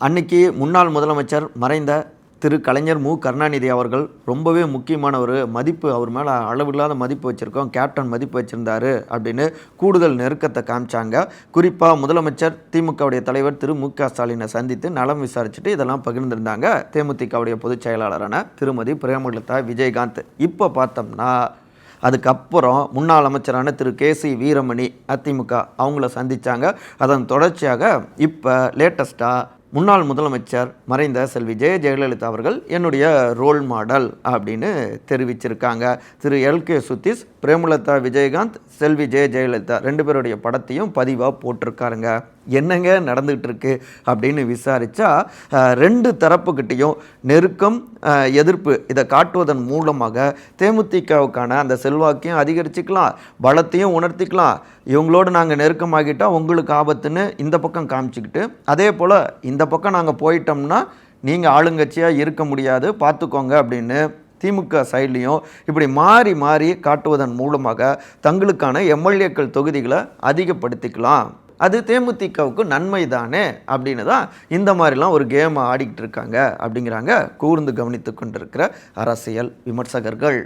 அன்னைக்கு முன்னாள் முதலமைச்சர் மறைந்த திரு கலைஞர் கருணாநிதி அவர்கள் ரொம்பவே முக்கியமான ஒரு மதிப்பு, அவர் மேலே அளவில்லாத மதிப்பு வச்சுருக்கோம், கேப்டன் மதிப்பு வச்சுருந்தாரு அப்படின்னு கூடுதல் நெருக்கத்தை காமிச்சாங்க. குறிப்பாக முதலமைச்சர் திமுகவுடைய தலைவர் திரு ஸ்டாலினை சந்தித்து நலம் விசாரிச்சுட்டு இதெல்லாம் பகிர்ந்திருந்தாங்க தேமுதிகவுடைய பொதுச் செயலாளரான திருமதி பிரேமலதா விஜயகாந்த். இப்போ பார்த்தோம்னா அதுக்கப்புறம் முன்னாள் அமைச்சரான திரு சி வீரமணி அதிமுக அவங்கள சந்தித்தாங்க. அதன் தொடர்ச்சியாக இப்போ லேட்டஸ்ட்டாக முன்னாள் முதலமைச்சர் மறைந்த செல்வி ஜெயலலிதா அவர்கள் என்னுடைய ரோல் மாடல் அப்படின்னு தெரிவிச்சிருக்காங்க. திரு சுதீஷ், பிரேமலதா விஜயகாந்த், செல்வி ஜெயலலிதா 2 பேருடைய படத்தையும் பதிவாக போட்டிருக்காருங்க. என்னங்க நடந்துகிட்டு இருக்கு அப்படின்னு விசாரித்தா 2 தரப்புக்கிட்டையும் நெருக்கம், எதிர்ப்பு இதை காட்டுவதன் மூலமாக தேமுதிகவுக்கான அந்த செல்வாக்கையும் அதிகரிச்சுக்கலாம், பலத்தையும் உணர்த்திக்கலாம். இவங்களோடு நாங்கள் நெருக்கமாகிட்டால் உங்களுக்கு ஆபத்துன்னு இந்த பக்கம் காமிச்சிக்கிட்டு, அதே போல் இந்த பக்கம் நாங்கள் போயிட்டோம்னா நீங்கள் ஆளுங்கட்சியாக இருக்க முடியாது பார்த்துக்கோங்க அப்படின்னு திமுக சைட்லையும் இப்படி மாறி மாறி காட்டுவதன் மூலமாக தங்களுக்கான எம்எல்ஏக்கள் தொகுதிகளை அதிகப்படுத்திக்கலாம். அது தேமுதிகவுக்கு நன்மை தானே அப்படின்னு தான் இந்த மாதிரிலாம் ஒரு கேமை ஆடிக்கிட்டு இருக்காங்க அப்படிங்கிறாங்க கூர்ந்து கவனித்து கொண்டிருக்கிற அரசியல் விமர்சகர்கள்.